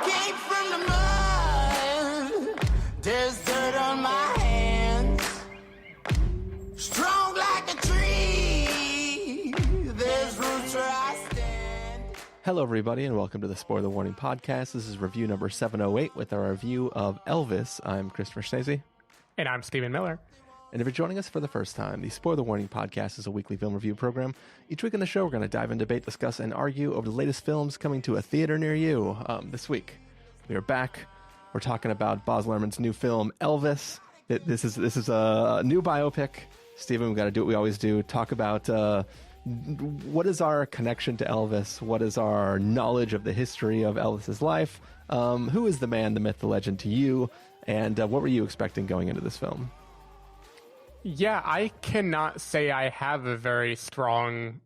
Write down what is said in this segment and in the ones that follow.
came from the mud. There's dirt on my hands. Strong like a tree. There's roots where I stand. Hello, everybody, and welcome to the Spoiler Warning Podcast. This is review number 708 with our review of Elvis. I'm Christopher Schnese. And I'm Stephen Miller. And if you're joining us for the first time, the Spoiler Warning Podcast is a weekly film review program. Each week on the show, we're going to dive in, debate, discuss, and argue over the latest films coming to a theater near you. This week, we are back. We're talking about Baz Luhrmann's new film, Elvis. This is a new biopic. Stephen, we've got to do what we always do. Talk about what is our connection to Elvis? What is our knowledge of the history of Elvis's life? Who is the man, the myth, the legend to you? And what were you expecting going into this film? Yeah, I cannot say I have a very strong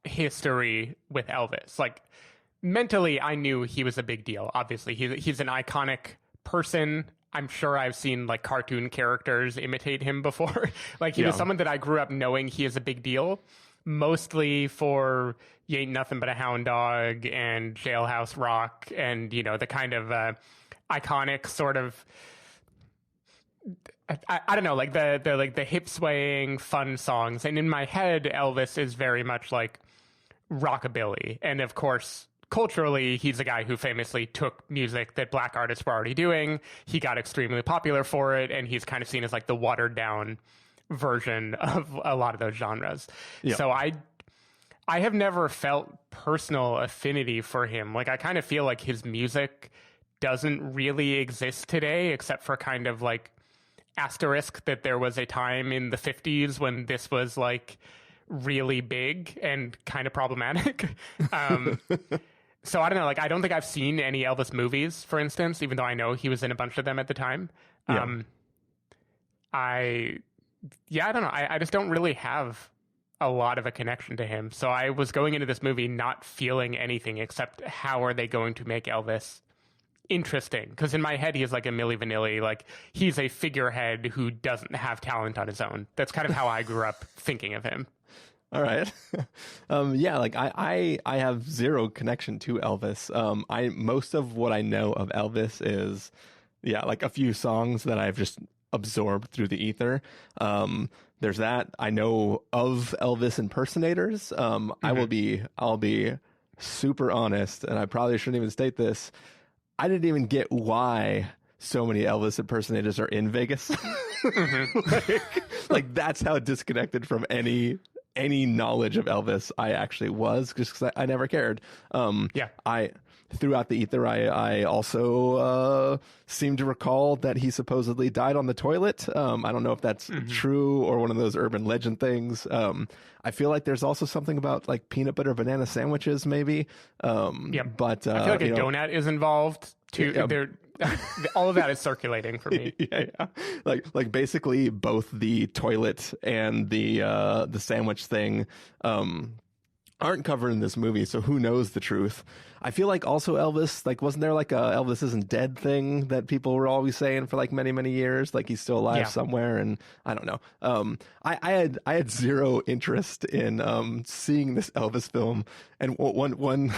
history with Elvis. Like, mentally, I knew he was a big deal. Obviously, he's an iconic person. I'm sure I've seen like cartoon characters imitate him before. Like, he was someone that I grew up knowing he is a big deal, mostly for You Ain't Nothing But a Hound Dog and Jailhouse Rock and, you know, the kind of iconic sort of, I don't know, like the hip swaying fun songs. And in my head, Elvis is very much like rockabilly. And of course, culturally, he's a guy who famously took music that black artists were already doing. He got extremely popular for it. And he's kind of seen as like the watered down version of a lot of those genres. Yeah. So I have never felt personal affinity for him. Like, I kind of feel like his music doesn't really exist today, except for kind of like asterisk that there was a time in the 50s when this was like really big and kind of problematic. So I don't know, like, I don't think I've seen any Elvis movies, for instance, even though I know he was in a bunch of them at the time. I don't know. I just don't really have a lot of a connection to him. So I was going into this movie not feeling anything except how are they going to make Elvis interesting? Because in my head, he is like a Milli Vanilli. Like, he's a figurehead who doesn't have talent on his own. That's kind of how I grew up thinking of him. All right. Like I have zero connection to Elvis. Most of what I know of Elvis is, like a few songs that I've just absorbed through the ether. There's that. I know of Elvis impersonators. I'll be super honest, and I probably shouldn't even state this. I didn't even get why so many Elvis impersonators are in Vegas. like that's how disconnected from any knowledge of Elvis I actually was, just because I never cared. Throughout the ether, I also seem to recall that he supposedly died on the toilet. I don't know if that's true or one of those urban legend things. I feel like there's also something about like peanut butter banana sandwiches, maybe. But I feel like a donut is involved too. All of that is circulating for me. Like basically both the toilet and the sandwich thing aren't covered in this movie, so who knows the truth. I feel like also Elvis, like, wasn't there like a Elvis isn't dead thing that people were always saying for like many, many years? Like, he's still alive somewhere, and I don't know. I had zero interest in seeing this Elvis film. And one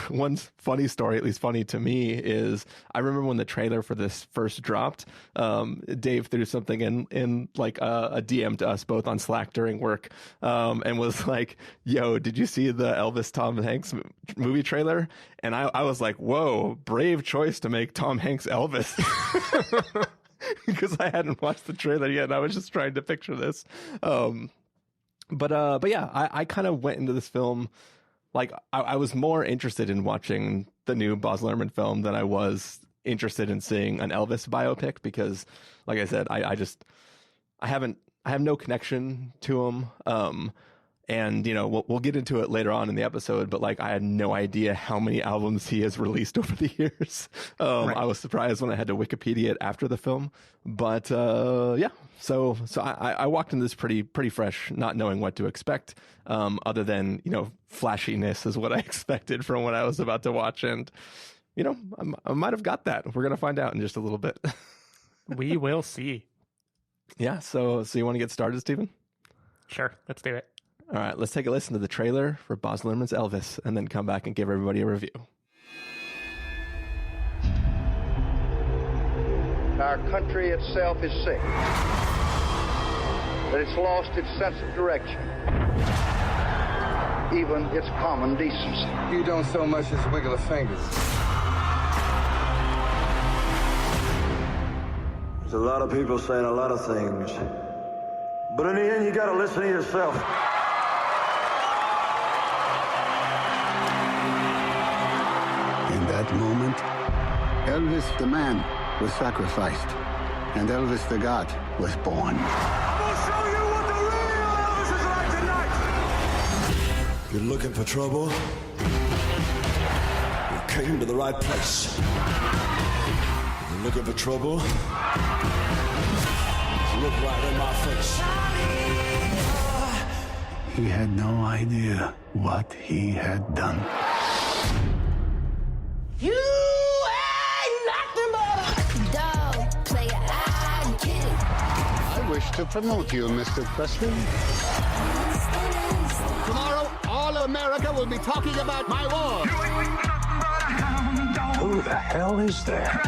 funny story, at least funny to me, is I remember when the trailer for this first dropped, Dave threw something in like a DM to us both on Slack during work, and was like, "Yo, did you see the Elvis Tom Hanks movie trailer?" And I was like, whoa, brave choice to make Tom Hanks Elvis. Because I hadn't watched the trailer yet, and I was just trying to picture this. But I kind of went into this film, like, I was more interested in watching the new Baz Luhrmann film than I was interested in seeing an Elvis biopic, because, like I said, I have no connection to him. And, you know, we'll get into it later on in the episode, but like, I had no idea how many albums he has released over the years. Right. I was surprised when I had to Wikipedia it after the film, but, so I walked into this pretty fresh, not knowing what to expect, other than, you know, flashiness is what I expected from what I was about to watch. And, you know, I might've got that. We're going to find out in just a little bit. We will see. Yeah. So you want to get started, Stephen? Sure. Let's do it. All right, let's take a listen to the trailer for Baz Luhrmann's Elvis and then come back and give everybody a review. our country itself is sick, that it's lost its sense of direction, even its common decency. You don't so much as wiggle a finger. There's a lot of people saying a lot of things, but in the end, you gotta listen to yourself. In that moment, Elvis the man was sacrificed, and Elvis the God was born. I'm gonna show you what the real Elvis is like tonight! You're looking for trouble? You came to the right place. You're looking for trouble? Look right in my face. He had no idea what he had done. You ain't nothing but a dog player. I get it. I wish to promote you, Mr. Presley. Tomorrow, all of America will be talking about my war. Who the hell is there?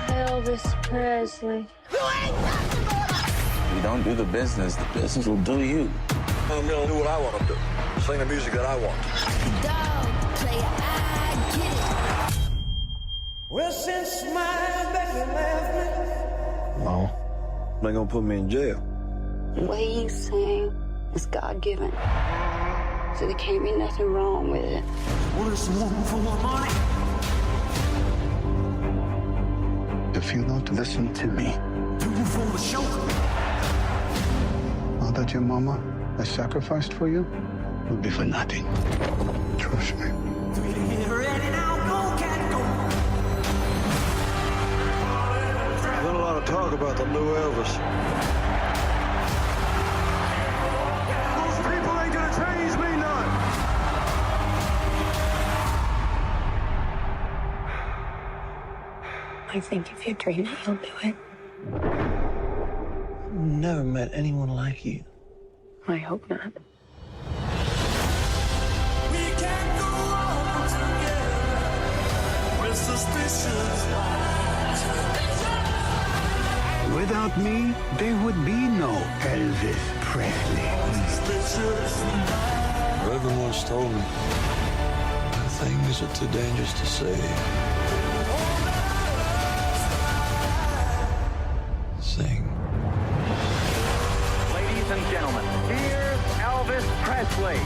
Elvis Presley. You ain't nothing but a... You don't do the business will do you. I'm gonna do what I want to do. Sing the music that I want. dog player. I get it. Well, since my baby left me. Well, they're gonna put me in jail. The way you sing is God-given. So there can't be nothing wrong with it. Well, it's one for money. If you don't listen to me, Two for the show. all that your mama has sacrificed for you will be for nothing. Trust me. Ready now, go, cat, go. There's been a lot of talk about the new Elvis. Those people ain't gonna change me none. I think if you dream it, you'll do it. Never met anyone like you. I hope not. We can't go on together with suspicions. Without me, there would be no Elvis Presley. Reverend once told me, things are too dangerous to say. Sing. Ladies and gentlemen, here's Elvis Presley.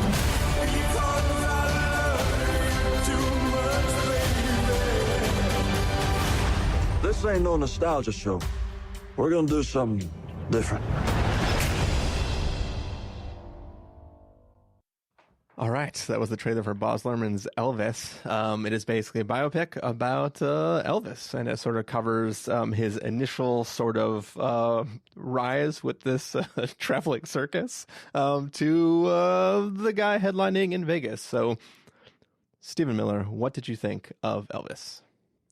This ain't no nostalgia show. We're gonna do something different. All right, that was the trailer for Baz Luhrmann's Elvis. It is basically a biopic about Elvis, and it sort of covers his initial sort of rise with this traveling circus to the guy headlining in Vegas. So, Stephen Miller, what did you think of Elvis?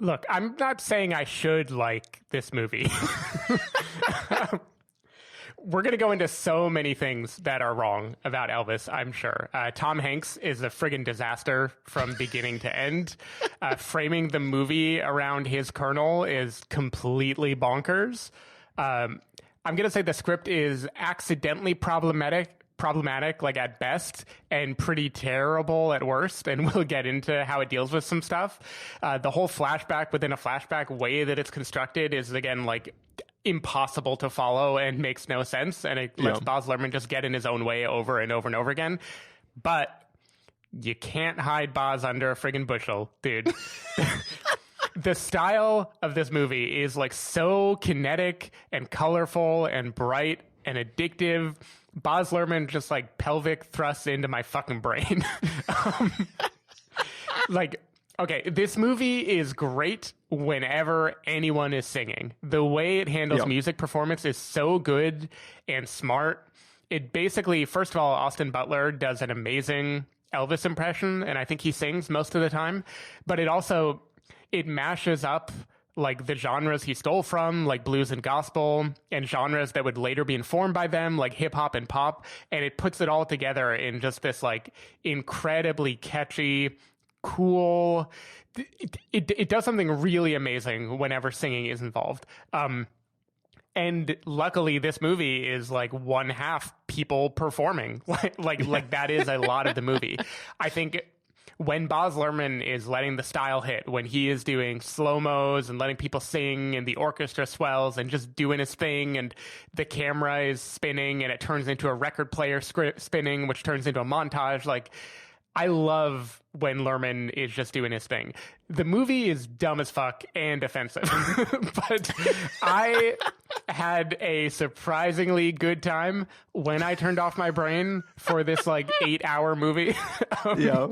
Look, I'm not saying I should like this movie. We're going to go into so many things that are wrong about Elvis, I'm sure. Tom Hanks is a friggin' disaster from beginning to end. Framing the movie around his colonel is completely bonkers. I'm going to say the script is accidentally problematic like at best, and pretty terrible at worst, and we'll get into how it deals with some stuff. The whole flashback within a flashback way that it's constructed is, again, like impossible to follow and makes no sense, and it lets Baz Luhrmann just get in his own way over and over and over again. But you can't hide Baz under a friggin' bushel, dude. The style of this movie is like so kinetic and colorful and bright and addictive. Baz Luhrmann just like pelvic thrusts into my fucking brain. Okay, this movie is great whenever anyone is singing. The way it handles music performance is so good and smart. It basically, first of all, Austin Butler does an amazing Elvis impression, and I think he sings most of the time. But it mashes up like the genres he stole from, like blues and gospel, and genres that would later be informed by them, like hip hop and pop. And it puts it all together in just this like incredibly catchy, cool. It does something really amazing whenever singing is involved. And luckily, this movie is like one half people performing. Like that is a lot of the movie. I think when Baz Luhrmann is letting the style hit, when he is doing slow-mos and letting people sing and the orchestra swells and just doing his thing and the camera is spinning and it turns into a record player spinning, which turns into a montage, like, I love when Luhrmann is just doing his thing. The movie is dumb as fuck and offensive, but I had a surprisingly good time when I turned off my brain for this like 8-hour movie. Yeah.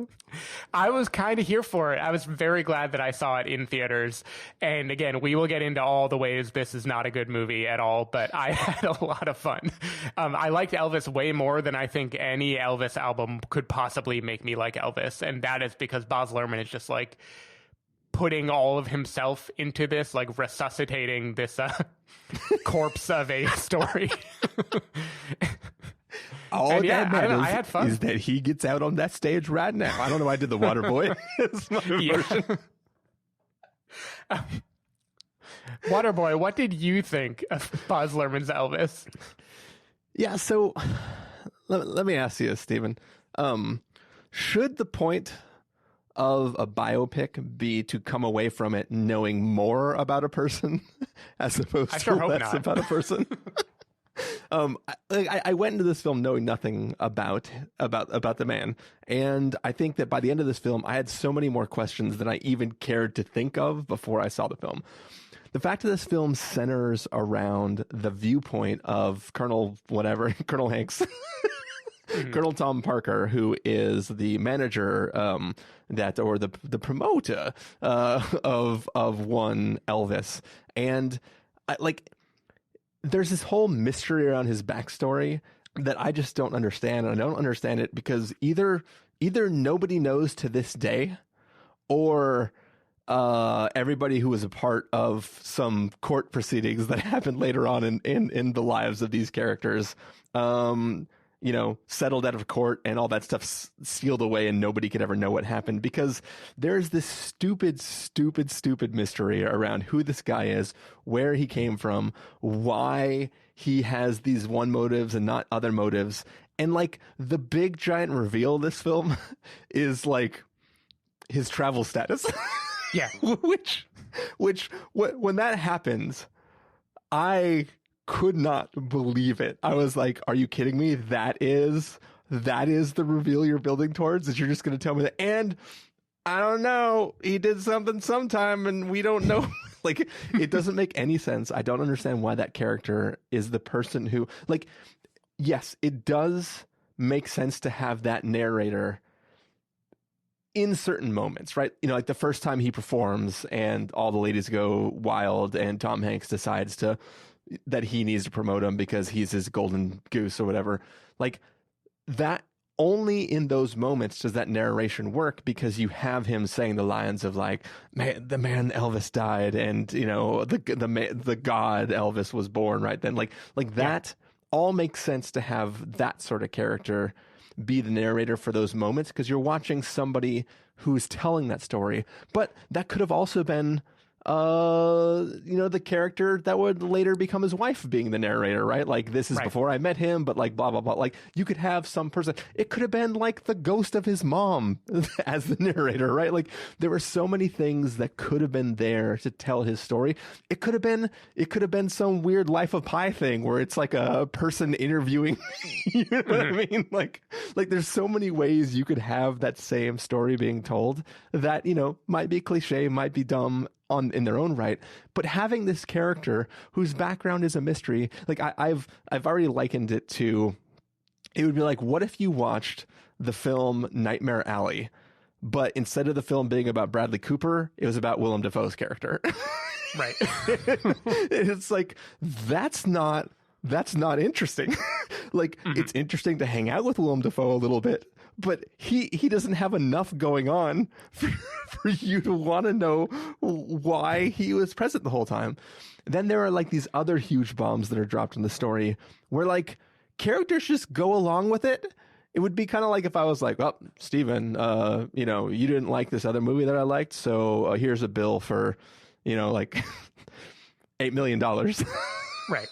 I was kind of here for it. I was very glad that I saw it in theaters. And again, we will get into all the ways this is not a good movie at all, but I had a lot of fun. I liked Elvis way more than I think any Elvis album could possibly make me like Elvis. And that is because Baz Luhrmann is just like putting all of himself into this, like resuscitating this corpse of a story. All that matters I had fun. is that he gets out on that stage right now. I don't know why I did the water boy. It's my version. Waterboy, what did you think of Baz Luhrmann's Elvis? Yeah, so let me ask you, Stephen. Should the point of a biopic be to come away from it knowing more about a person as opposed to less about a person? I went into this film knowing nothing about the man, and I think that by the end of this film, I had so many more questions than I even cared to think of before I saw the film. The fact that this film centers around the viewpoint of Colonel Hanks, Colonel Tom Parker, who is the manager or the promoter of one Elvis, and there's this whole mystery around his backstory that I just don't understand. And I don't understand it because either nobody knows to this day, or everybody who was a part of some court proceedings that happened later on in the lives of these characters, settled out of court and all that stuff sealed away and nobody could ever know what happened, because there's this stupid mystery around who this guy is, where he came from, why he has these one motives and not other motives. And like the big giant reveal of this film is like his travel status. Yeah. which when that happens, I could not believe it. I was like, are you kidding me? That is the reveal you're building towards? That you're just going to tell me that? And I don't know, he did something sometime and we don't know. Like, it doesn't make any sense. I don't understand why that character is the person who, like, yes, it does make sense to have that narrator in certain moments, right? Like the first time he performs and all the ladies go wild and Tom Hanks decides that he needs to promote him because he's his golden goose or whatever. Like that, only in those moments does that narration work, because you have him saying the lines of like, man, the man Elvis died, and the god Elvis was born right then. Like that all makes sense to have that sort of character be the narrator for those moments, because you're watching somebody who's telling that story. But that could have also been the character that would later become his wife being the narrator, right? Like, this is before I met him, but like blah, blah, blah. Like, you could have some person, it could have been like the ghost of his mom as the narrator, right? Like, there were so many things that could have been there to tell his story. It could have been some weird Life of Pi thing where it's like a person interviewing, you know what I mean? Like there's so many ways you could have that same story being told that, might be cliche, might be dumb in their own right, but having this character whose background is a mystery, like I've already likened it to, it would be like, what if you watched the film Nightmare Alley, but instead of the film being about Bradley Cooper, it was about Willem Dafoe's character. Right. It's like, that's not interesting. Like, it's interesting to hang out with Willem Dafoe a little bit, but he doesn't have enough going on for you to want to know why he was present the whole time. Then there are like these other huge bombs that are dropped in the story where like characters just go along with it it would be kind of like if I was like, well, Steven, you know, you didn't like this other movie that I liked, so here's a bill for, you know, like $8 million. Right.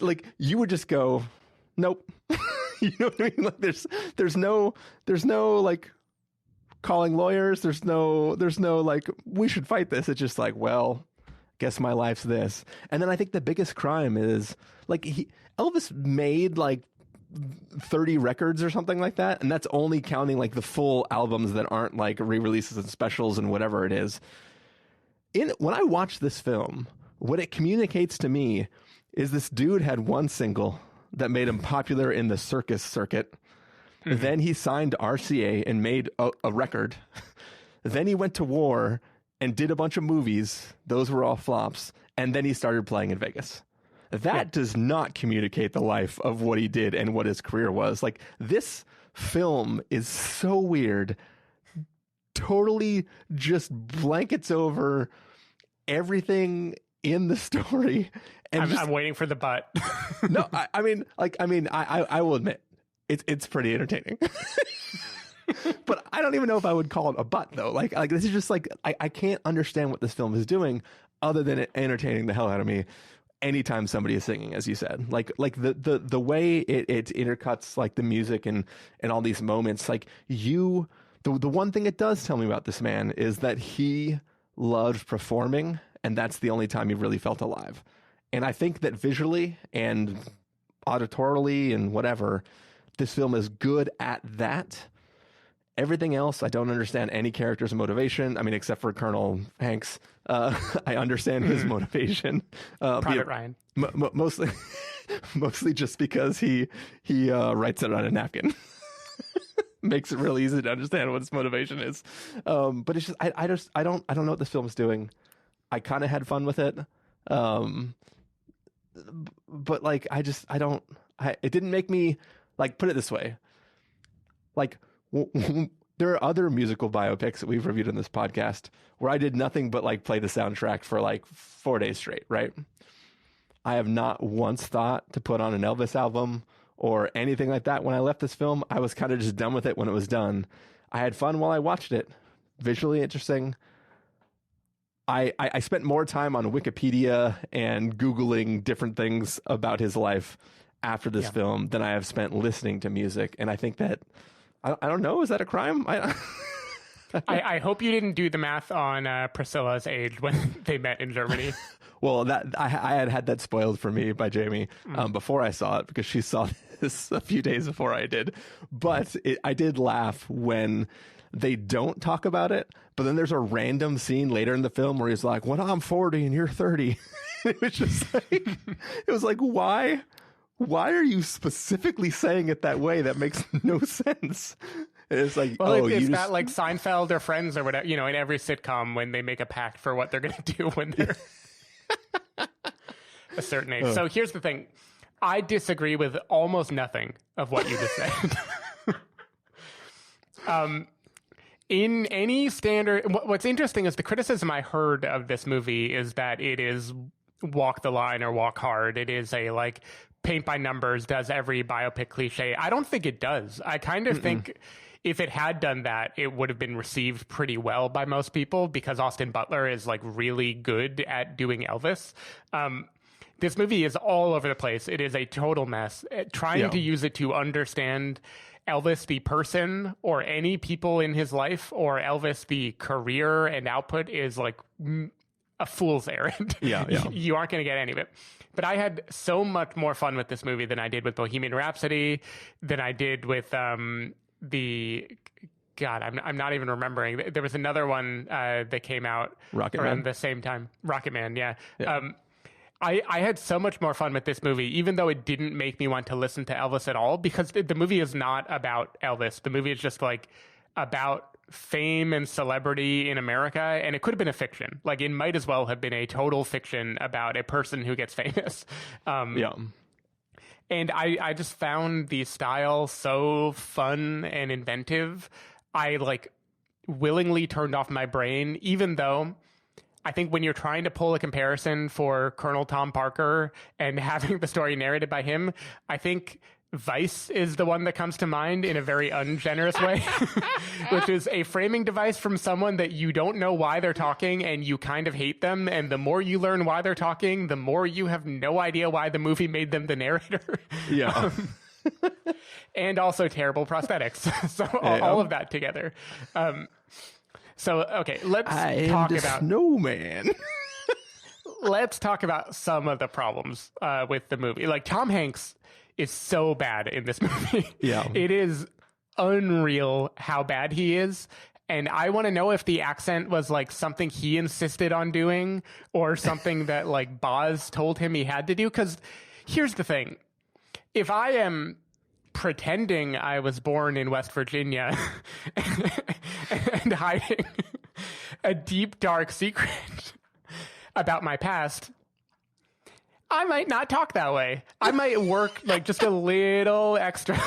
like you would just go, nope. You know what I mean? Like there's no like calling lawyers. There's no like, we should fight this. It's just like, well, guess my life's this. And then I think the biggest crime is like Elvis made like 30 records or something like that, and that's only counting like the full albums that aren't like re-releases and specials and whatever it is. When I watch this film, what it communicates to me is this dude had one single that made him popular in the circus circuit. Mm-hmm. Then he signed RCA and made a record. Then he went to war and did a bunch of movies. Those were all flops. And then he started playing in Vegas. That does not communicate the life of what he did and what his career was. Like, this film is so weird. Totally just blankets over everything in the story. And I'm waiting for the but. No, I mean, I will admit, it's pretty entertaining. But I don't even know if I would call it a but, though. Like this is just like, I can't understand what this film is doing other than it entertaining the hell out of me anytime somebody is singing, as you said. Like the way it intercuts like the music and all these moments. Like the one thing it does tell me about this man is that he loved performing, and that's the only time he really felt alive. And I think that visually and auditorily and whatever, this film is good at that. Everything else, I don't understand any character's motivation. I mean, except for Colonel Hanks. I understand his motivation. Private Ryan. Mostly just because he writes it on a napkin. Makes it really easy to understand what his motivation is. But it's just I don't know what this film is doing. I kind of had fun with it. But like it didn't make me, like, put it this way. Like, there are other musical biopics that we've reviewed on this podcast where I did nothing but like play the soundtrack for like 4 days straight, right? I have not once thought to put on an Elvis album or anything like that. When I left this film, I was kind of just done with it when it was done. I had fun while I watched it. Visually interesting. I spent more time on Wikipedia and Googling different things about his life after this film than I have spent listening to music. And I think that, I don't know, is that a crime? I hope you didn't do the math on Priscilla's age when they met in Germany. Well, that I had that spoiled for me by Jamie before I saw it, because she saw this a few days before I did. But I did laugh when they don't talk about it, but then there's a random scene later in the film where he's like, "When I'm 40 and you're 30." It was just like, it was like, why are you specifically saying it that way? That makes no sense. And it's like, well, it's that like Seinfeld or Friends or whatever, you know, in every sitcom when they make a pact for what they're going to do when they're a certain age. So here's the thing. I disagree with almost nothing of what you just said. In any standard, what's interesting is the criticism I heard of this movie is that it is walk the line or walk hard. It is a like paint by numbers, does every biopic cliche. I don't think it does. I kind of think if it had done that, it would have been received pretty well by most people, because Austin Butler is like really good at doing Elvis. This movie is all over the place. It is a total mess. Trying to use it to understand Elvis the person or any people in his life or Elvis the career and output is like a fool's errand. You aren't going to get any of it. But I had so much more fun with this movie than I did with Bohemian Rhapsody, than I did with I'm not even remembering. There was another one that came out around the same time. Rocket Man, yeah. I had so much more fun with this movie, even though it didn't make me want to listen to Elvis at all, because the movie is not about Elvis. The movie is just like about fame and celebrity in America, and it could have been a fiction. Like, it might as well have been a total fiction about a person who gets famous. And I just found the style so fun and inventive. I like willingly turned off my brain, even though I think when you're trying to pull a comparison for Colonel Tom Parker and having the story narrated by him, I think Vice is the one that comes to mind in a very ungenerous way, which is a framing device from someone that you don't know why they're talking and you kind of hate them. And the more you learn why they're talking, the more you have no idea why the movie made them the narrator. Yeah. And also terrible prosthetics. So all of that together. Okay, let's talk about Snowman. Let's talk about some of the problems with the movie. Like, Tom Hanks is so bad in this movie. Yeah. It is unreal how bad he is. And I want to know if the accent was like something he insisted on doing or something that like Baz told him he had to do. Because here's the thing. If I am pretending I was born in West Virginia and hiding a deep, dark secret about my past, I might not talk that way. I might work like just a little extra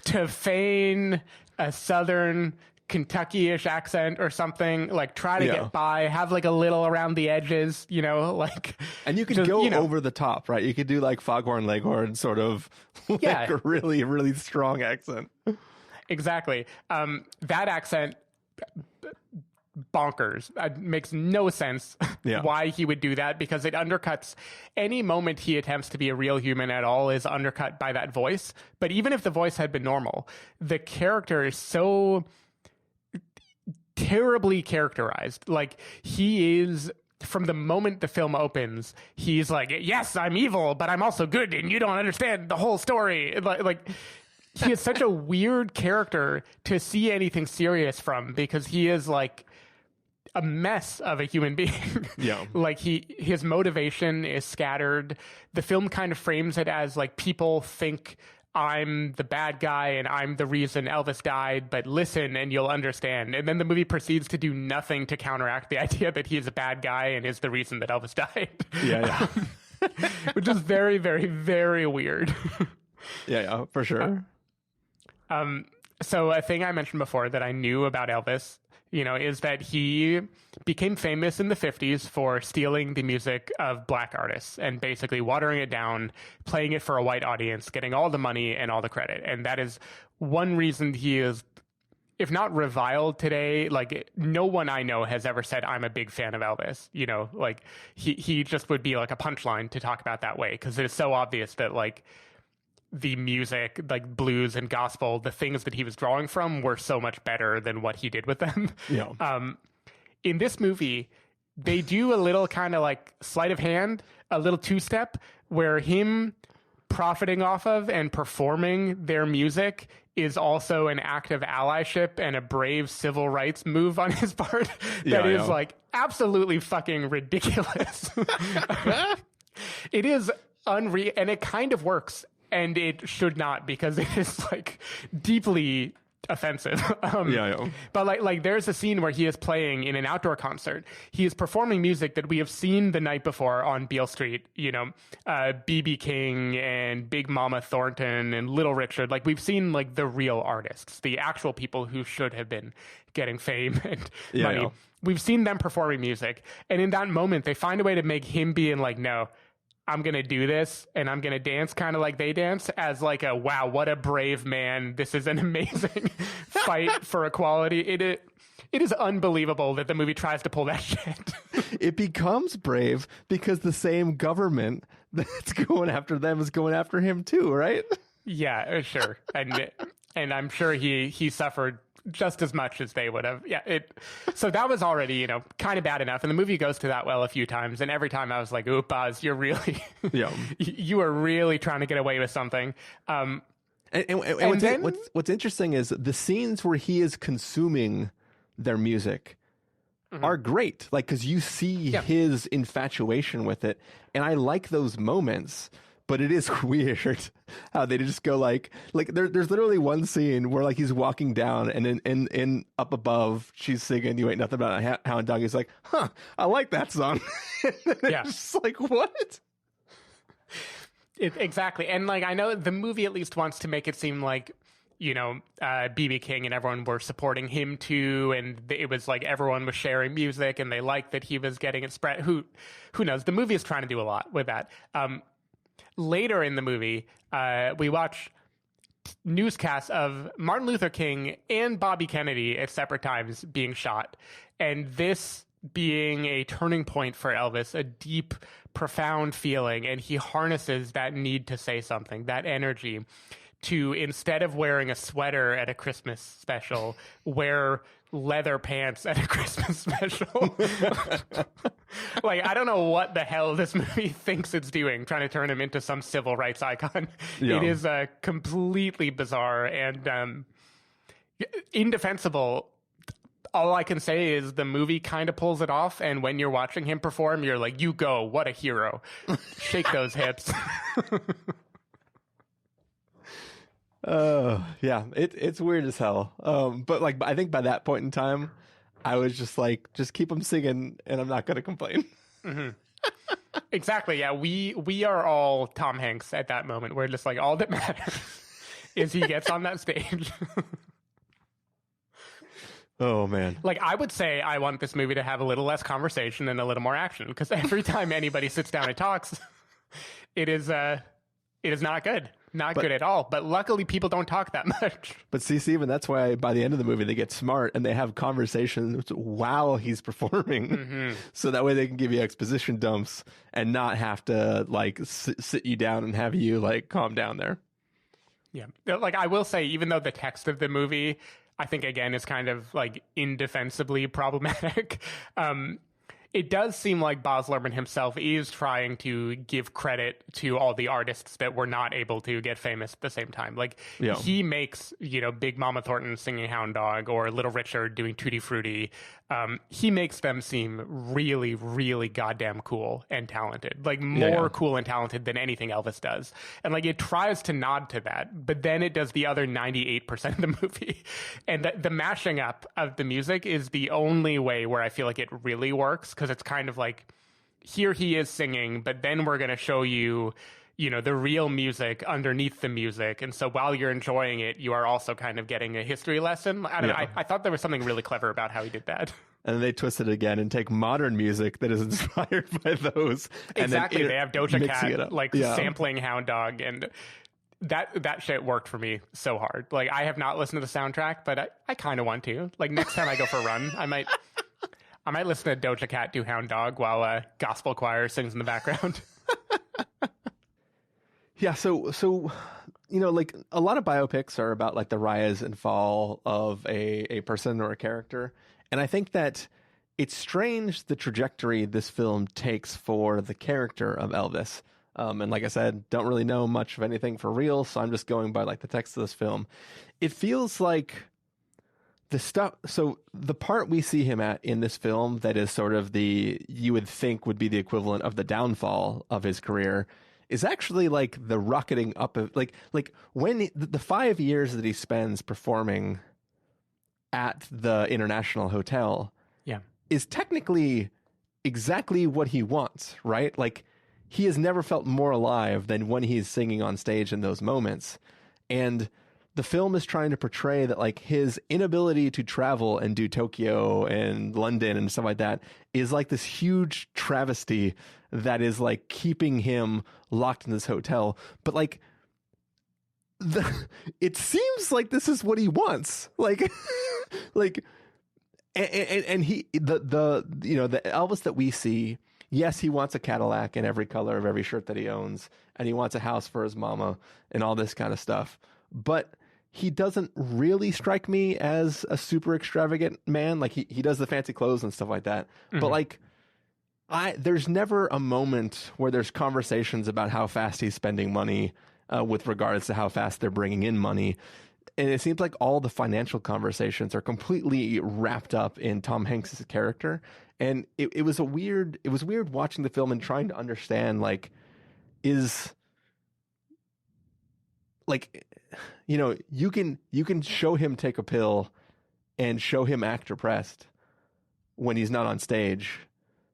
to feign a Southern Kentucky-ish accent or something, like try to get by, have like a little around the edges, like. And you could go over the top, right? You could do like Foghorn Leghorn sort of like a really, really strong accent. Exactly. That accent, bonkers. It makes no sense why he would do that, because it undercuts any moment he attempts to be a real human at all is undercut by that voice. But even if the voice had been normal, the character is so terribly characterized. Like, he is, from the moment the film opens, he's like, yes, I'm evil, but I'm also good, and you don't understand the whole story. Like he is such a weird character to see anything serious from, because he is like a mess of a human being. Yeah. Like, his motivation is scattered. The film kind of frames it as like, people think I'm the bad guy and I'm the reason Elvis died, but listen and you'll understand. And then the movie proceeds to do nothing to counteract the idea that he's a bad guy and is the reason that Elvis died. Yeah. Which is very, very, very weird. Yeah, for sure. So a thing I mentioned before that I knew about Elvis, is that he became famous in the 50s for stealing the music of black artists and basically watering it down, playing it for a white audience, getting all the money and all the credit. And that is one reason he is, if not reviled today, like, no one I know has ever said, I'm a big fan of Elvis. Like, he just would be like a punchline to talk about that way, because it is so obvious that, like, the music, like blues and gospel, the things that he was drawing from were so much better than what he did with them. Yeah. In this movie, they do a little kind of like sleight of hand, a little two-step, where him profiting off of and performing their music is also an act of allyship and a brave civil rights move on his part that is like absolutely fucking ridiculous. It is unreal, and it kind of works. And it should not, because it is like deeply offensive. But like there's a scene where he is playing in an outdoor concert. He is performing music that we have seen the night before on Beale Street, B.B. King and Big Mama Thornton and Little Richard. Like, we've seen like the real artists, the actual people who should have been getting fame and money. Yeah. We've seen them performing music. And in that moment, they find a way to make him being like, no, I'm going to do this, and I'm going to dance kind of like they dance, as like a, wow, what a brave man. This is an amazing fight for equality. It is unbelievable that the movie tries to pull that shit. It becomes brave because the same government that's going after them is going after him too, right? Yeah, sure. And I'm sure he suffered just as much as they would have. Yeah. So that was already, kind of bad enough. And the movie goes to that well a few times. And every time I was like, ooh, Baz, you're really, you are really trying to get away with something. And what's interesting is the scenes where he is consuming their music are great. Like, cause you see his infatuation with it. And I like those moments. But it is weird how they just go like there's literally one scene where like he's walking down and in up above she's singing "You Ain't Nothing But a Hound Dog." He's like, "Huh, I like that song." It's like, what? Exactly, and like I know the movie at least wants to make it seem like B.B. King and everyone were supporting him too, and it was like everyone was sharing music and they liked that he was getting it spread. Who knows? The movie is trying to do a lot with that. later in the movie, we watch newscasts of Martin Luther King and Bobby Kennedy at separate times being shot. And this being a turning point for Elvis, a deep, profound feeling. And he harnesses that need to say something, that energy, to, instead of wearing a sweater at a Christmas special, wear leather pants at a Christmas special. Like, I don't know what the hell this movie thinks it's doing, trying to turn him into some civil rights icon. Yeah. It is completely bizarre and indefensible. All I can say is the movie kind of pulls it off, and when you're watching him perform, you're like, you go, what a hero. Shake those hips. Yeah, it's weird as hell. But like, I think by that point in time, I was just like, just keep him singing, and I'm not going to complain. Mm-hmm. Exactly. Yeah, we are all Tom Hanks at that moment. We're just like, all that matters is he gets on that stage. Oh man! Like, I would say I want this movie to have a little less conversation and a little more action, because every time anybody sits down and talks, it is not good. Not good at all. But luckily, people don't talk that much. But see, Steven, that's why by the end of the movie, they get smart and they have conversations while he's performing. Mm-hmm. So that way they can give you exposition dumps and not have to, like, sit you down and have you, like, calm down there. Yeah. Like, I will say, even though the text of the movie, I think, again, is kind of, like, indefensibly problematic, it does seem like Baz Luhrmann himself is trying to give credit to all the artists that were not able to get famous at the same time. Like, he makes, Big Mama Thornton singing Hound Dog or Little Richard doing Tutti Frutti. He makes them seem really, really goddamn cool and talented. Like, more cool and talented than anything Elvis does. And, like, it tries to nod to that, but then it does the other 98% of the movie. And the mashing up of the music is the only way where I feel like it really works, because it's kind of like, here he is singing, but then we're going to show you, the real music underneath the music. And so while you're enjoying it, you are also kind of getting a history lesson. I don't know. I thought there was something really clever about how he did that. And then they twist it again and take modern music that is inspired by those. Exactly. And they have Doja Cat, sampling Hound Dog. And that shit worked for me so hard. Like, I have not listened to the soundtrack, but I kind of want to. Like, next time I go for a run, I might listen to Doja Cat do Hound Dog while a gospel choir sings in the background. Yeah, so like, a lot of biopics are about, like, the rise and fall of a person or a character. And I think that it's strange the trajectory this film takes for the character of Elvis. And like I said, don't really know much of anything for real, so I'm just going by, like, the text of this film. It feels like the part we see him at in this film that is sort of you would think would be the equivalent of the downfall of his career is actually, like, the rocketing up of, like when the 5 years that he spends performing at the International Hotel is technically exactly what he wants, right? Like, he has never felt more alive than when he's singing on stage in those moments. And the film is trying to portray that, like, his inability to travel and do Tokyo and London and stuff like that is, like, this huge travesty that is, like, keeping him locked in this hotel. But, like, it seems like this is what he wants. Like, and he, the Elvis that we see, yes, he wants a Cadillac in every color of every shirt that he owns, and he wants a house for his mama and all this kind of stuff. But he doesn't really strike me as a super extravagant man. Like, he does the fancy clothes and stuff like that. Mm-hmm. But, like, there's never a moment where there's conversations about how fast he's spending money with regards to how fast they're bringing in money. And it seems like all the financial conversations are completely wrapped up in Tom Hanks' character. And it was weird watching the film and trying to understand, like, you can show him take a pill and show him act depressed when he's not on stage,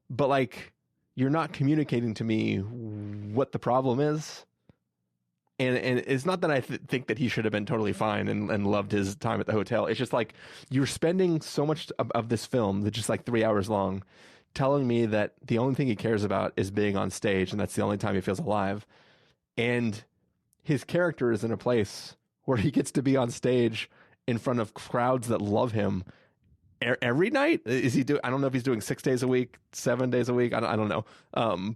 but, like, you're not communicating to me what the problem is. And it's not that I think that he should have been totally fine and loved his time at the hotel. It's just, like, you're spending so much of this film that's just, like, 3 hours long, telling me that the only thing he cares about is being on stage, and that's the only time he feels alive. and his character is in a place where he gets to be on stage in front of crowds that love him every night. Is he I don't know if he's doing 6 days a week, 7 days a week. I don't know.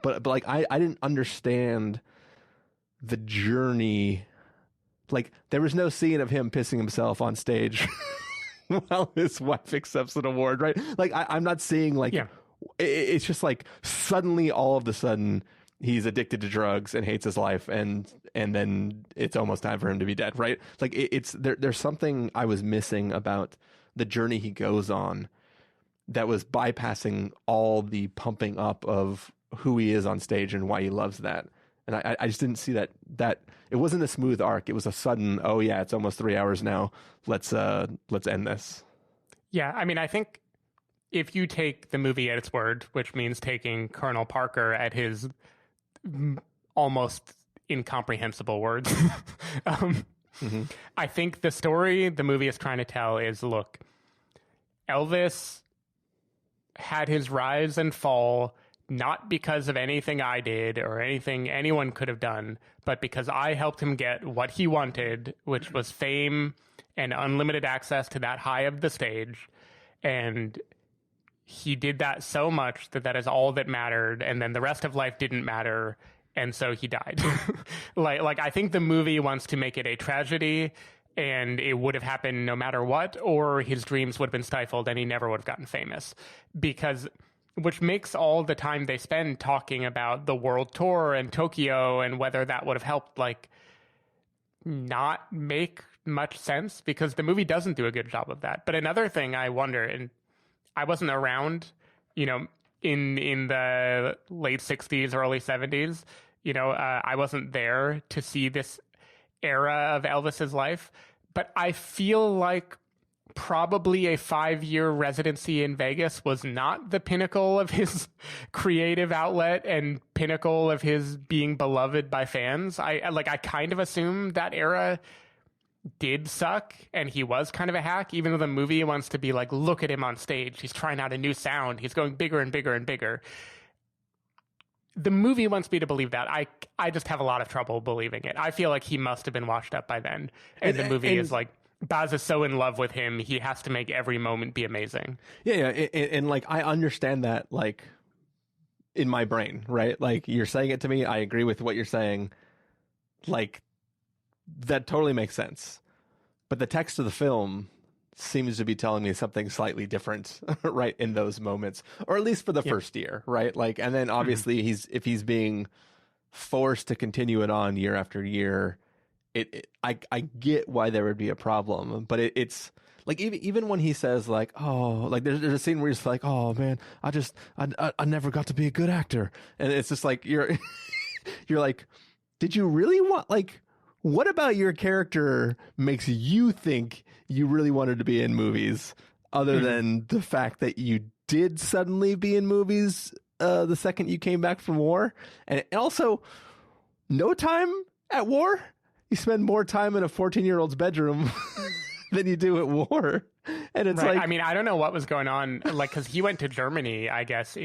But like, I didn't understand the journey. Like, there was no scene of him pissing himself on stage while his wife accepts an award, right? Like, I'm not seeing like, it's just like suddenly all of a sudden he's addicted to drugs and hates his life, and then it's almost time for him to be dead, right? Like, there's something I was missing about the journey he goes on that was bypassing all the pumping up of who he is on stage and why he loves that. And I just didn't see that it wasn't a smooth arc. It was a sudden, oh yeah, it's almost 3 hours now. Let's end this. Yeah, I mean, I think if you take the movie at its word, which means taking Colonel Parker at his almost incomprehensible words, I think the story the movie is trying to tell is, look, Elvis had his rise and fall not because of anything I did or anything anyone could have done, but because I helped him get what he wanted, which was fame and unlimited access to that high of the stage. And he did that so much that is all that mattered. And then the rest of life didn't matter. And so he died. like I think the movie wants to make it a tragedy, and it would have happened no matter what, or his dreams would have been stifled and he never would have gotten famous. Which makes all the time they spend talking about the world tour and Tokyo and whether that would have helped, like, not make much sense, because the movie doesn't do a good job of that. But another thing I wonder, and I wasn't around, in the late 60s, early 70s, I wasn't there to see this era of Elvis's life, but I feel like probably a 5-year residency in Vegas was not the pinnacle of his creative outlet and pinnacle of his being beloved by fans. I kind of assume that era did suck and he was kind of a hack, even though the movie wants to be like, look at him on stage. He's trying out a new sound. He's going bigger and bigger and bigger. The movie wants me to believe that. I just have a lot of trouble believing it. I feel like he must have been washed up by then. And the movie is like, Baz is so in love with him, he has to make every moment be amazing. Yeah. And like, I understand that, like, in my brain, right? Like, you're saying it to me. I agree with what you're saying. Like, that totally makes sense. But the text of the film seems to be telling me something slightly different, right, in those moments, or at least for the first year, right? Like, and then obviously if he's being forced to continue it on year after year, I get why there would be a problem. But it's like, even when he says, like, oh, like there's a scene where he's like, oh man, I never got to be a good actor, and it's just like, you're like, did you really want, like, what about your character makes you think you really wanted to be in movies, other than the fact that you did suddenly be in movies the second you came back from war? And also, no time at war? You spend more time in a 14-year-old's bedroom than you do at war. And it's right. like, I mean, I don't know what was going on, like, because he went to Germany, I guess,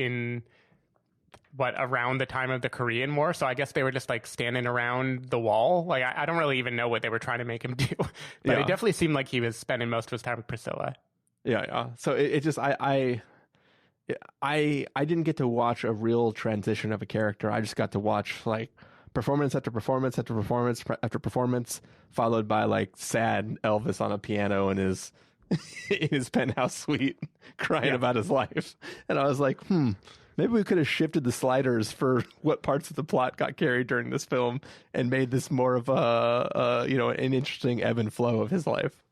around the time of the Korean War. So I guess they were just like standing around the wall. Like, I don't really even know what they were trying to make him do, but it definitely seemed like he was spending most of his time with Priscilla. Yeah. So it just, I didn't get to watch a real transition of a character. I just got to watch, like, performance after performance after performance after performance, followed by, like, sad Elvis on a piano in his penthouse suite crying about his life. And I was like, maybe we could have shifted the sliders for what parts of the plot got carried during this film and made this more of an interesting ebb and flow of his life.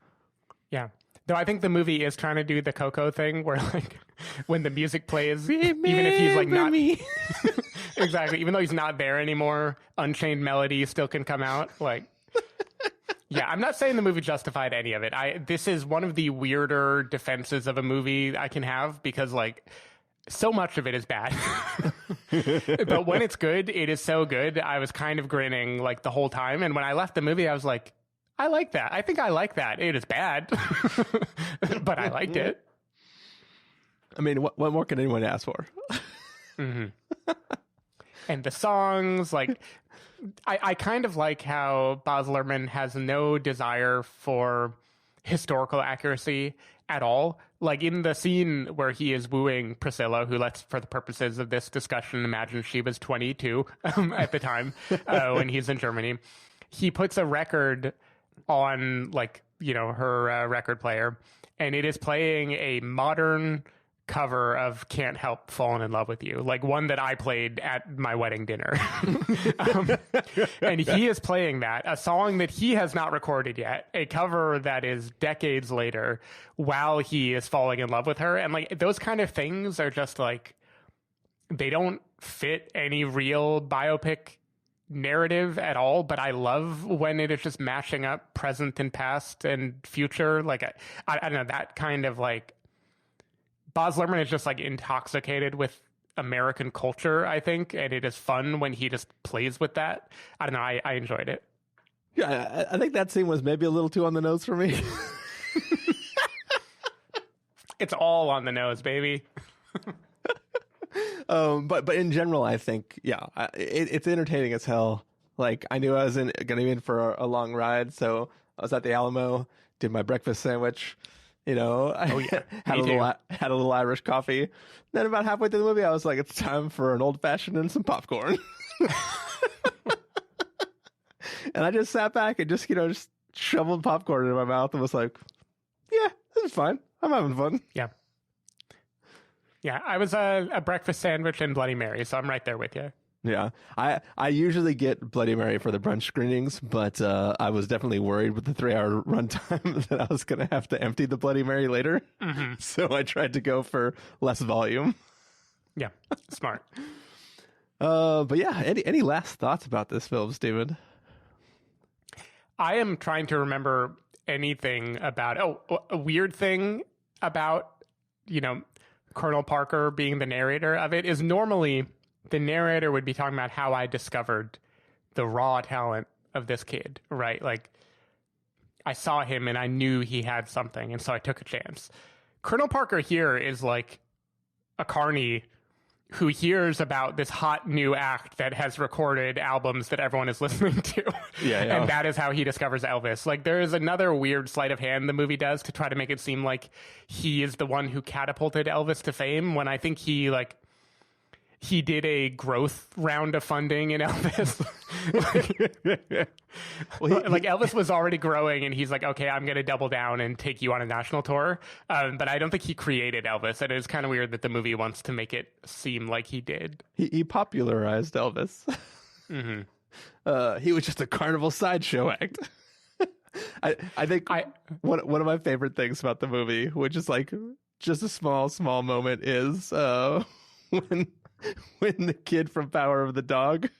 Yeah. Though I think the movie is trying to do the Coco thing where, like, when the music plays, even if he's like not exactly, even though he's not there anymore, Unchained Melody still can come out. Like, yeah, I'm not saying the movie justified any of it. This is one of the weirder defenses of a movie I can have, because, like, so much of it is bad. But when it's good, it is so good. I was kind of grinning, like, the whole time. And when I left the movie, I was like, I like that. I think I like that. It is bad, but I liked it. I mean, what more can anyone ask for? And the songs, like, I kind of like how Baz Luhrmann has no desire for historical accuracy at all. Like in the scene where he is wooing Priscilla, who, let's, for the purposes of this discussion, imagine she was 22 at the time when he's in Germany, he puts a record on, like, you know, her record player, and it is playing a modern cover of Can't Help Falling in Love with You, like one that I played at my wedding dinner. And he is playing that, a song that he has not recorded yet, a cover that is decades later, while he is falling in love with her. And like those kind of things are just like, they don't fit any real biopic narrative at all, but I love when it is just mashing up present and past and future. Like I don't know, that kind of like, Baz Luhrmann is just like intoxicated with American culture, I think, and it is fun when he just plays with that. I don't know, I enjoyed it. Yeah, I think that scene was maybe a little too on the nose for me. It's all on the nose, baby. But in general, I think, yeah, it's entertaining as hell. Like, I knew I was going to be in for a long ride, so I was at the Alamo, did my breakfast sandwich. You know, had a little Irish coffee. Then about halfway through the movie, I was like, it's time for an old fashioned and some popcorn. And I just sat back and just, you know, just shoveled popcorn in my mouth and was like, yeah, this is fine. I'm having fun. Yeah. Yeah, I was a breakfast sandwich and Bloody Mary, so I'm right there with you. Yeah, I usually get Bloody Mary for the brunch screenings, but I was definitely worried with the 3-hour runtime that I was going to have to empty the Bloody Mary later. Mm-hmm. So I tried to go for less volume. Yeah, smart. But yeah, any last thoughts about this film, Stephen? I am trying to remember anything about, a weird thing about, you know, Colonel Parker being the narrator of it is normally the narrator would be talking about how I discovered the raw talent of this kid, right? Like, I saw him and I knew he had something, and so I took a chance. Colonel Parker here is like a carny who hears about this hot new act that has recorded albums that everyone is listening to. Yeah. And that is how he discovers Elvis. Like, there is another weird sleight of hand the movie does to try to make it seem like he is the one who catapulted Elvis to fame, when I think he did a growth round of funding in Elvis. Like Elvis was already growing, and he's like, okay, I'm going to double down and take you on a national tour. But I don't think he created Elvis. And it's kind of weird that the movie wants to make it seem like he did. He popularized Elvis. Mm-hmm. He was just a carnival sideshow act. I think one of my favorite things about the movie, which is like just a small moment, is when the kid from Power of the Dog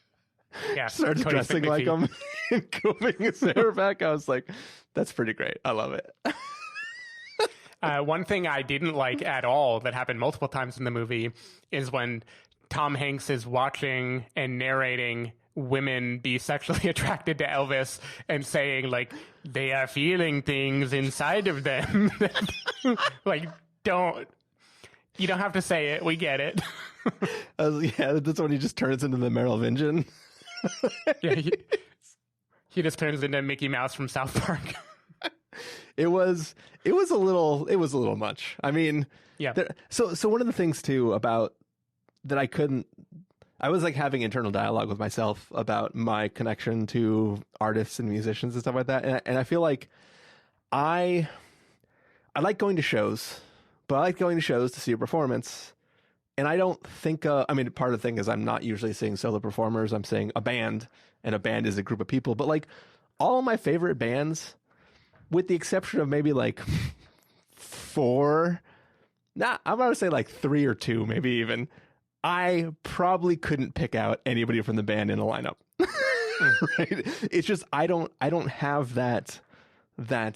starts dressing like him and combing his hair back. I was like, that's pretty great. I love it. One thing I didn't like at all that happened multiple times in the movie is when Tom Hanks is watching and narrating women be sexually attracted to Elvis and saying, like, they are feeling things inside of them. Like, you don't have to say it. We get it. That's when he just turns into the Merovingian. Yeah, he just turns into Mickey Mouse from South Park. It was a little much. I mean, yeah. So one of the things too about that I was like having internal dialogue with myself about my connection to artists and musicians and stuff like that, and I feel like I like going to shows, but I like going to shows to see a performance. And I don't think, I mean, part of the thing is I'm not usually seeing solo performers. I'm seeing a band, and a band is a group of people. But like all of my favorite bands, with the exception of maybe like 4, I'm going to say like 3 or 2, maybe even, I probably couldn't pick out anybody from the band in a lineup. Right? It's just, I don't have that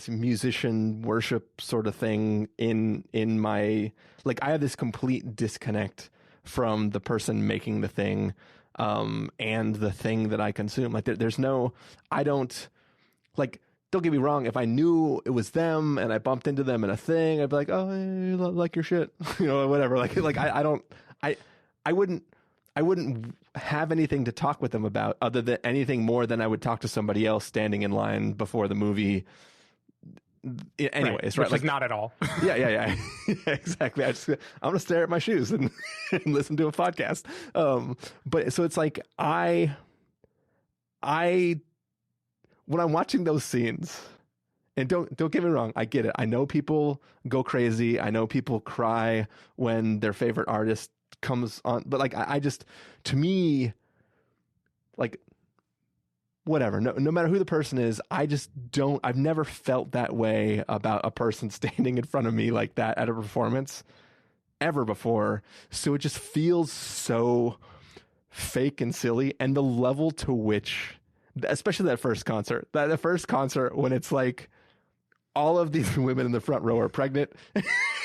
musician worship sort of thing in my, like, I have this complete disconnect from the person making the thing and the thing that I consume. Like there's no, I don't, like, don't get me wrong, if I knew it was them and I bumped into them in a thing, I'd be like, oh, I like your shit, you know, whatever. Like I I wouldn't have anything to talk with them about other than anything more than I would talk to somebody else standing in line before the movie. Anyways, right? Which is not at all. Yeah, exactly. I'm gonna stare at my shoes and, and listen to a podcast. But so it's like I when I'm watching those scenes, and don't get me wrong, I get it. I know people go crazy. I know people cry when their favorite artist comes on, but like I just, to me, like, whatever, no matter who the person is, I've never felt that way about a person standing in front of me like that at a performance ever before. So it just feels so fake and silly. And the level to which, especially the first concert when it's like all of these women in the front row are pregnant.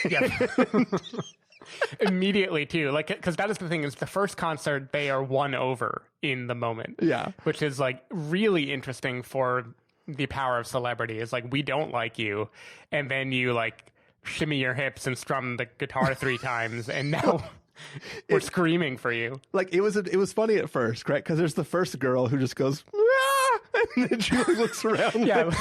Yeah. Immediately too, like, because that is the thing, is the first concert they are won over in the moment. Yeah, which is like really interesting for the power of celebrity. Is like, we don't like you, and then you like shimmy your hips and strum the guitar 3 times, and now we're screaming for you. Like it was funny at first, right? Because there's the first girl who just goes, and then she looks around. Yeah,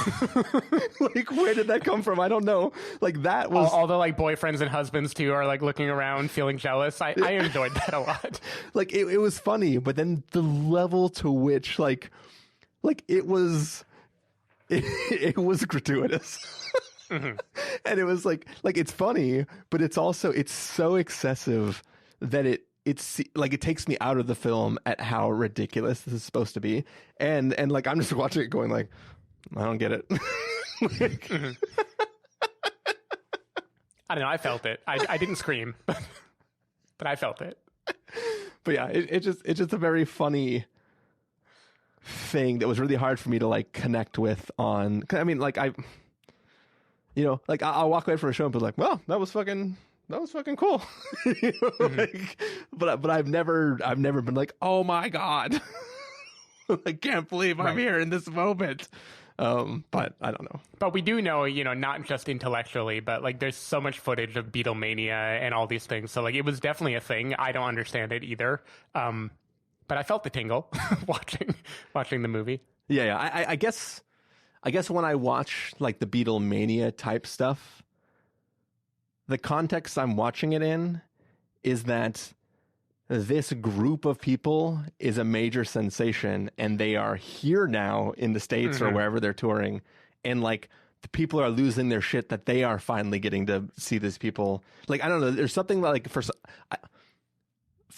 like where did that come from? I don't know. Like that was all the like boyfriends and husbands too are like looking around, feling jealous. I enjoyed that a lot. Like it was funny, but then the level to which like it was gratuitous. Mm-hmm. And it was like it's funny, but it's so excessive that it's like it takes me out of the film at how ridiculous this is supposed to be, and like I'm just watching it going like, I don't get it. Like, mm-hmm. I don't know. I felt it. I didn't scream, but I felt it. But yeah, it's just a very funny thing that was really hard for me to like connect with on. I mean, like like I'll walk away from a show and be like, well, that was fucking cool. You know, mm-hmm. like, but I've never been like, oh my God, I can't believe I'm here in this moment. But I don't know. But we do know, not just intellectually, but like there's so much footage of Beatlemania and all these things. So like it was definitely a thing. I don't understand it either. But I felt the tingle watching the movie. Yeah. I guess when I watch like the Beatlemania type stuff, the context I'm watching it in is that this group of people is a major sensation and they are here now in the States or wherever they're touring. And like the people are losing their shit that they are finally getting to see these people. Like, I don't know. There's something like for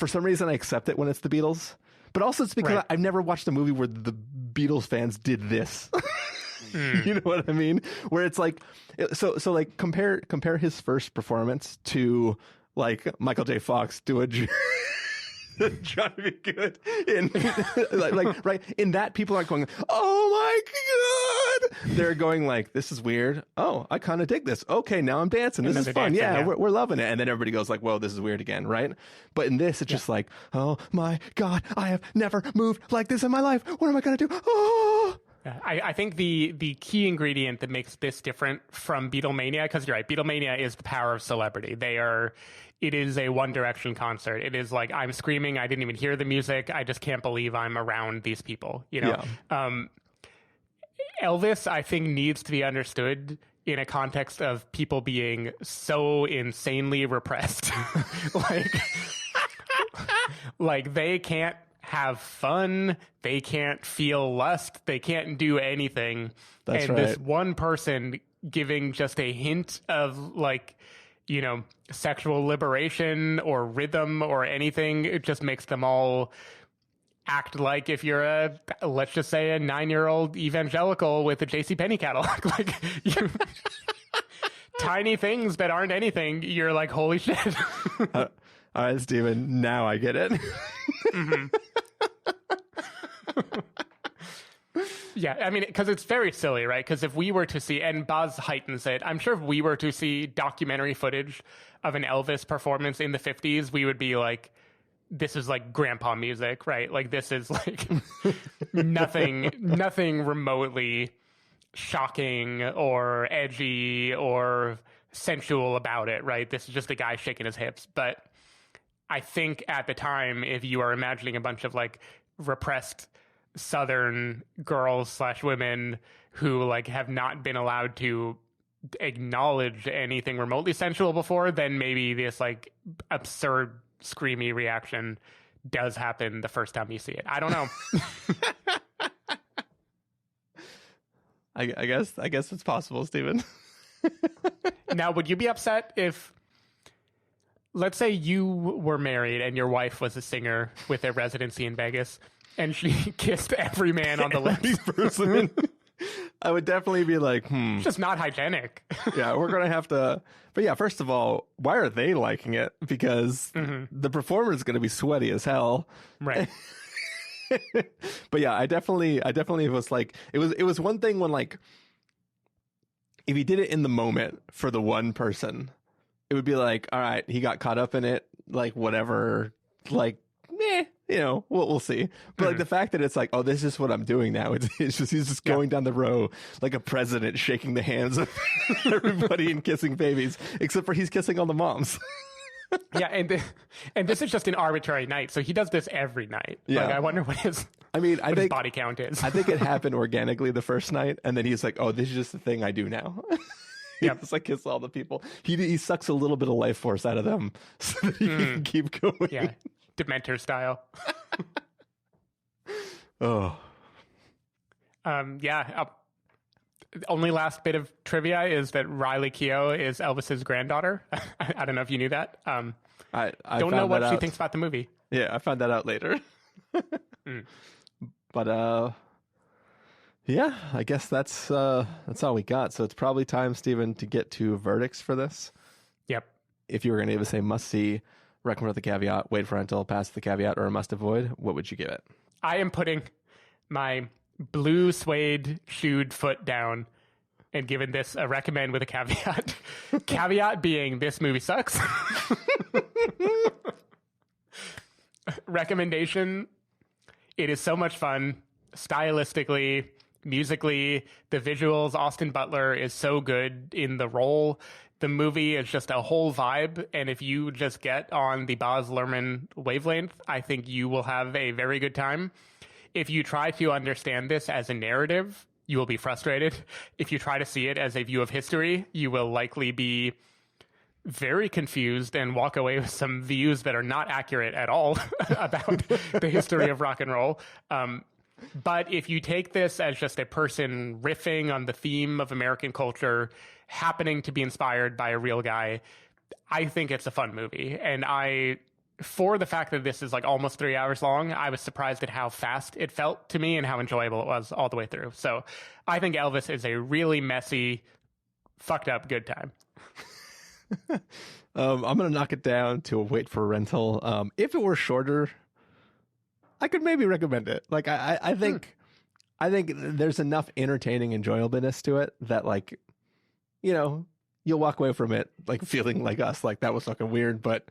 some reason I accept it when it's the Beatles, but also it's because I've never watched a movie where the Beatles fans did this. You know what I mean? Where it's like, so like compare his first performance to like Michael J. Fox do a Johnny Be Good in like right in that people aren't going, oh my God, they're going like, this is weird, oh I kind of dig this, okay now I'm dancing, this is fun, dancing, we're loving it, and then everybody goes like, whoa, this is weird again, right? But in this it's just like, oh my God, I have never moved like this in my life, what am I gonna do? Oh, I think the key ingredient that makes this different from Beatlemania, because you're right, Beatlemania is the power of celebrity. It is a One Direction concert. It is like, I'm screaming, I didn't even hear the music, I just can't believe I'm around these people, Elvis, I think, needs to be understood in a context of people being so insanely repressed. like they can't have fun, they can't feel lust, they can't do anything. That's right. This one person giving just a hint of like, sexual liberation or rhythm or anything, it just makes them all act like if you're let's just say a 9-year-old evangelical with a JCPenney catalog. Like tiny things that aren't anything, you're like, holy shit. All right, Stephen, now I get it. Mm-hmm. Yeah, I mean, because it's very silly, right? Because if we were to see, and Baz heightens it, I'm sure if we were to see documentary footage of an Elvis performance in the 50s, we would be like, this is like grandpa music, right? Like this is like nothing remotely shocking or edgy or sensual about it, right? This is just a guy shaking his hips. But I think at the time, if you are imagining a bunch of like repressed Southern girls / women who like have not been allowed to acknowledge anything remotely sensual before, then maybe this like absurd screamy reaction does happen the first time you see it. I don't know. I guess it's possible, Stephen. Now, would you be upset if, let's say you were married and your wife was a singer with a residency in Vegas and she kissed every man on the lips? Person. I would definitely be like, It's just not hygienic. Yeah, we're going to have to. But yeah, first of all, why are they liking it? Because the performer is going to be sweaty as hell. Right. But yeah, I definitely was like, it was one thing when like, if he did it in the moment for the one person, it would be like, all right, he got caught up in it, like whatever, like, we'll see. But like the fact that it's like, oh, this is what I'm doing now. It's just, he's just going down the row like a president, shaking the hands of everybody and kissing babies, except for he's kissing all the moms. Yeah, and this is just an arbitrary night, so he does this every night. Yeah. Like, I wonder what his his body count is. I think it happened organically the first night, and then he's like, oh, this is just the thing I do now. Yeah, just like kiss all the people. He sucks a little bit of life force out of them so that he can keep going. Yeah, Dementor style. Oh. Only last bit of trivia is that Riley Keough is Elvis's granddaughter. I don't know if you knew that. I don't know what she thinks about the movie. Yeah, I found that out later. But yeah, I guess that's all we got. So it's probably time, Stephen, to get to verdicts for this. Yep. If you were going to give us a must-see, recommend with the caveat, wait for rental, pass the caveat, or a must-avoid, what would you give it? I am putting my blue suede shoed foot down and giving this a recommend with a caveat. Caveat being this movie sucks. Recommendation, it is so much fun stylistically, musically, the visuals. Austin Butler is so good in the role. The movie is just a whole vibe, and if you just get on the Baz Luhrmann wavelength, I think you will have a very good time. If you try to understand this as a narrative, you will be frustrated. If you try to see it as a view of history, you will likely be very confused and walk away with some views that are not accurate at all about the history of rock and roll. But if you take this as just a person riffing on the theme of American culture, happening to be inspired by a real guy, I think it's a fun movie. And for the fact that this is like almost 3 hours long, I was surprised at how fast it felt to me and how enjoyable it was all the way through. So I think Elvis is a really messy, fucked up good time. I'm going to knock it down to a wait for rental. If it were shorter, I could maybe recommend it. Like, I think there's enough entertaining enjoyableness to it that, like, you'll walk away from it like feeling like us, like that was fucking weird, but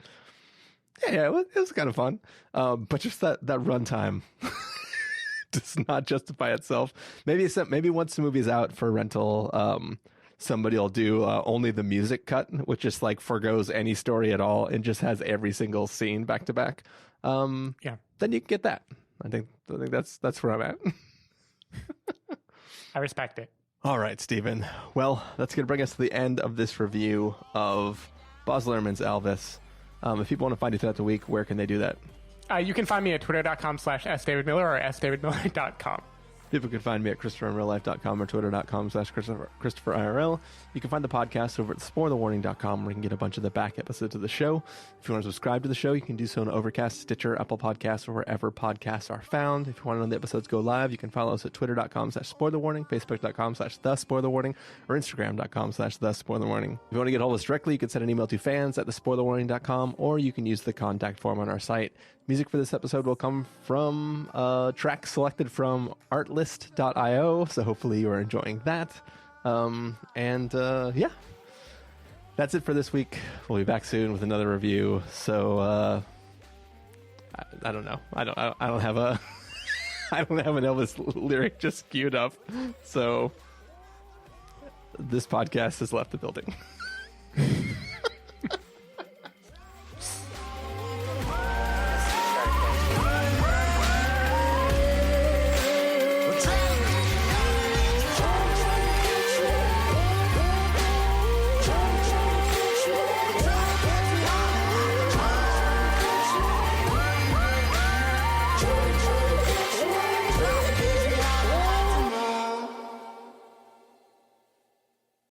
yeah, it was kind of fun. But just that runtime does not justify itself. Maybe once the movie's out for rental, somebody will do only the music cut, which just like forgoes any story at all and just has every single scene back to back. Then you can get that. I think that's where I'm at. I respect it. All right, Stephen. Well, that's going to bring us to the end of this review of Baz Luhrmann's Elvis. If people want to find you throughout the week, where can they do that? You can find me at twitter.com/sdavidmiller or sdavidmiller.com. People can find me at ChristopherInRealLife.com or Twitter.com/ChristopherIRL. You can find the podcast over at SpoilerWarning.com, where you can get a bunch of the back episodes of the show. If you want to subscribe to the show, you can do so on Overcast, Stitcher, Apple Podcasts, or wherever podcasts are found. If you want to know when the episodes go live, you can follow us at Twitter.com/SpoilerWarning, Facebook.com/TheSpoilerWarning, or Instagram.com/TheSpoilerWarning. If you want to get hold of us directly, you can send an email to fans@thespoilerwarning.com, or you can use the contact form on our site. Music for this episode will come from tracks selected from artlist.io, so hopefully you are enjoying that. Yeah, that's it for this week. We'll be back soon with another review. So I don't know. I don't have a I don't have an Elvis lyric just queued up. So this podcast has left the building.